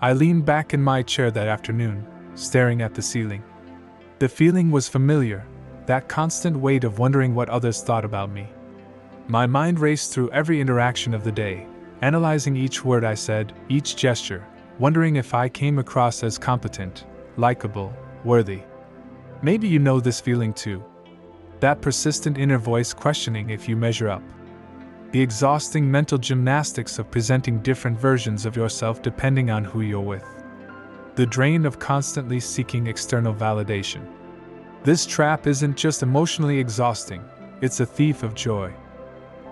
I leaned back in my chair that afternoon, staring at the ceiling. The feeling was familiar, that constant weight of wondering what others thought about me. My mind raced through every interaction of the day, analyzing each word I said, each gesture, wondering if I came across as competent, likable, worthy. Maybe you know this feeling too. That persistent inner voice questioning if you measure up. The exhausting mental gymnastics of presenting different versions of yourself depending on who you're with. The drain of constantly seeking external validation. This trap isn't just emotionally exhausting, it's a thief of joy.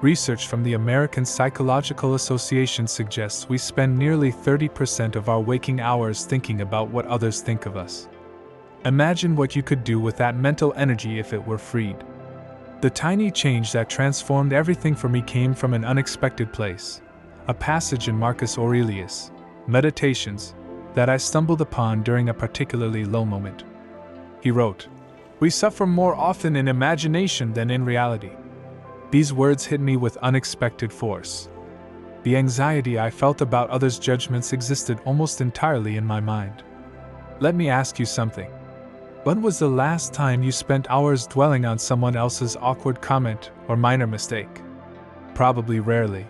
Research from the American Psychological Association suggests we spend nearly 30% of our waking hours thinking about what others think of us. Imagine what you could do with that mental energy if it were freed. The tiny change that transformed everything for me came from an unexpected place, a passage in Marcus Aurelius' Meditations that I stumbled upon during a particularly low moment. He wrote, "We suffer more often in imagination than in reality." These words hit me with unexpected force. The anxiety I felt about others' judgments existed almost entirely in my mind. Let me ask you something. When was the last time you spent hours dwelling on someone else's awkward comment or minor mistake? Probably rarely.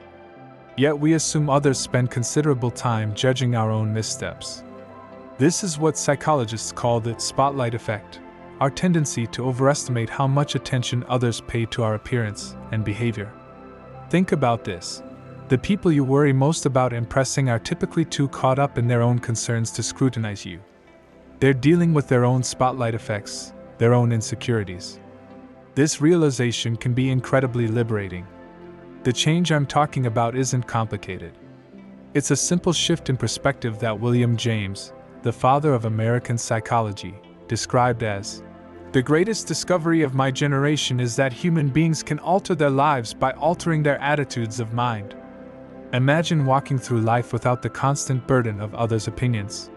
Yet we assume others spend considerable time judging our own missteps. This is what psychologists call the spotlight effect, our tendency to overestimate how much attention others pay to our appearance and behavior. Think about this. The people you worry most about impressing are typically too caught up in their own concerns to scrutinize you. They're dealing with their own spotlight effects, their own insecurities. This realization can be incredibly liberating. The change I'm talking about isn't complicated. It's a simple shift in perspective that William James, the father of American psychology, described as, "The greatest discovery of my generation is that human beings can alter their lives by altering their attitudes of mind." Imagine walking through life without the constant burden of others' opinions.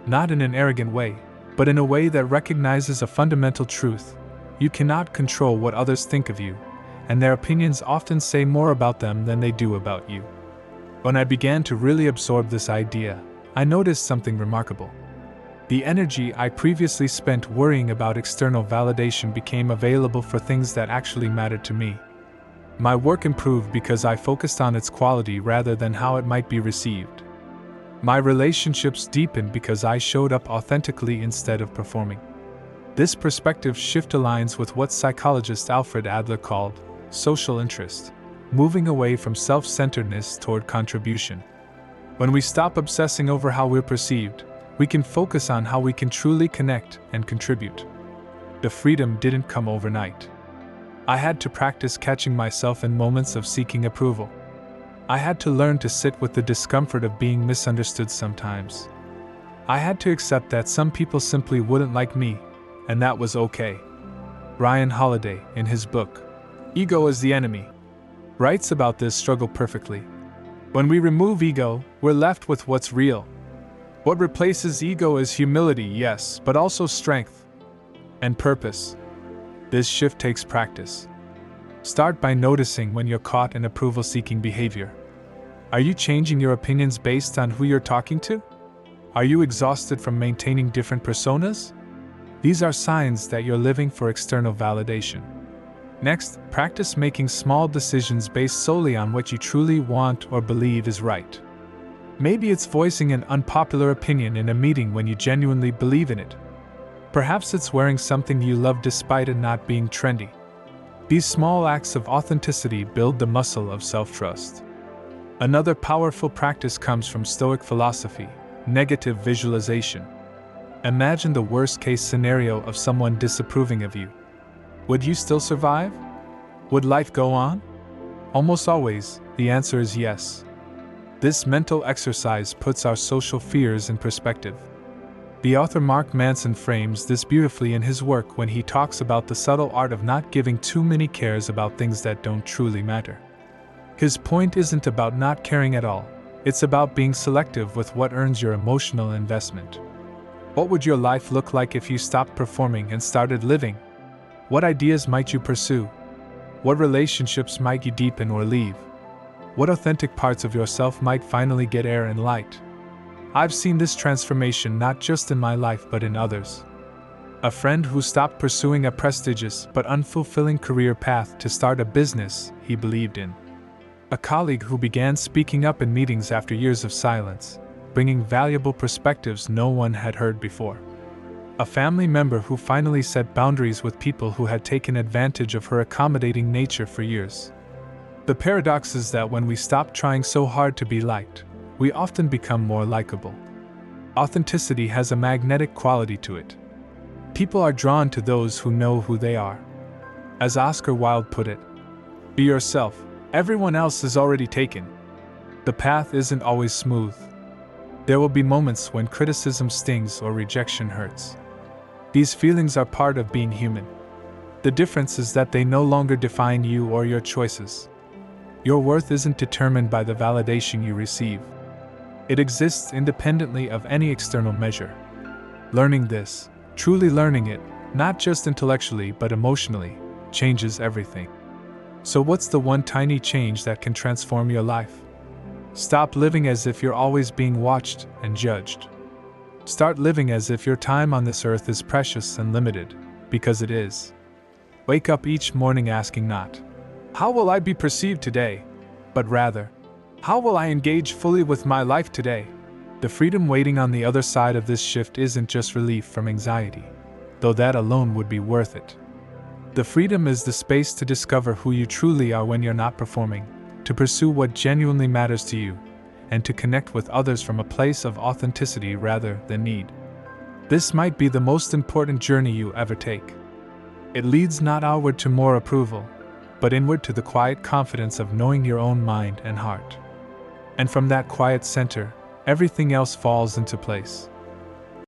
Not in an arrogant way, but in a way that recognizes a fundamental truth. You cannot control what others think of you, and their opinions often say more about them than they do about you. When I began to really absorb this idea, I noticed something remarkable. The energy I previously spent worrying about external validation became available for things that actually mattered to me. My work improved because I focused on its quality rather than how it might be received. My relationships deepened because I showed up authentically instead of performing. This perspective shift aligns with what psychologist Alfred Adler called social interest, moving away from self-centeredness toward contribution. When we stop obsessing over how we're perceived, we can focus on how we can truly connect and contribute. The freedom didn't come overnight. I had to practice catching myself in moments of seeking approval. I had to learn to sit with the discomfort of being misunderstood sometimes. I had to accept that some people simply wouldn't like me, and that was okay. Ryan Holiday, in his book, Ego is the Enemy, writes about this struggle perfectly. When we remove ego, we're left with what's real. What replaces ego is humility, yes, but also strength and purpose. This shift takes practice. Start by noticing when you're caught in approval-seeking behavior. Are you changing your opinions based on who you're talking to? Are you exhausted from maintaining different personas? These are signs that you're living for external validation. Next, practice making small decisions based solely on what you truly want or believe is right. Maybe it's voicing an unpopular opinion in a meeting when you genuinely believe in it. Perhaps it's wearing something you love despite it not being trendy. These small acts of authenticity build the muscle of self-trust. Another powerful practice comes from Stoic philosophy, negative visualization. Imagine the worst-case scenario of someone disapproving of you. Would you still survive? Would life go on? Almost always, the answer is yes. This mental exercise puts our social fears in perspective. The author Mark Manson frames this beautifully in his work when he talks about the subtle art of not giving too many cares about things that don't truly matter. His point isn't about not caring at all, it's about being selective with what earns your emotional investment. What would your life look like if you stopped performing and started living? What ideas might you pursue? What relationships might you deepen or leave? What authentic parts of yourself might finally get air and light? I've seen this transformation not just in my life but in others. A friend who stopped pursuing a prestigious but unfulfilling career path to start a business he believed in. A colleague who began speaking up in meetings after years of silence, bringing valuable perspectives no one had heard before. A family member who finally set boundaries with people who had taken advantage of her accommodating nature for years. The paradox is that when we stop trying so hard to be liked, we often become more likable. Authenticity has a magnetic quality to it. People are drawn to those who know who they are. As Oscar Wilde put it, "Be yourself, everyone else is already taken." The path isn't always smooth. There will be moments when criticism stings or rejection hurts. These feelings are part of being human. The difference is that they no longer define you or your choices. Your worth isn't determined by the validation you receive. It exists independently of any external measure. Learning this, truly learning it, not just intellectually but emotionally, changes everything. So what's the one tiny change that can transform your life? Stop living as if you're always being watched and judged. Start living as if your time on this earth is precious and limited, because it is. Wake up each morning asking not, "How will I be perceived today?" but rather, "How will I engage fully with my life today?" The freedom waiting on the other side of this shift isn't just relief from anxiety, though that alone would be worth it. The freedom is the space to discover who you truly are when you're not performing, to pursue what genuinely matters to you, and to connect with others from a place of authenticity rather than need. This might be the most important journey you ever take. It leads not outward to more approval, but inward to the quiet confidence of knowing your own mind and heart. And from that quiet center, everything else falls into place.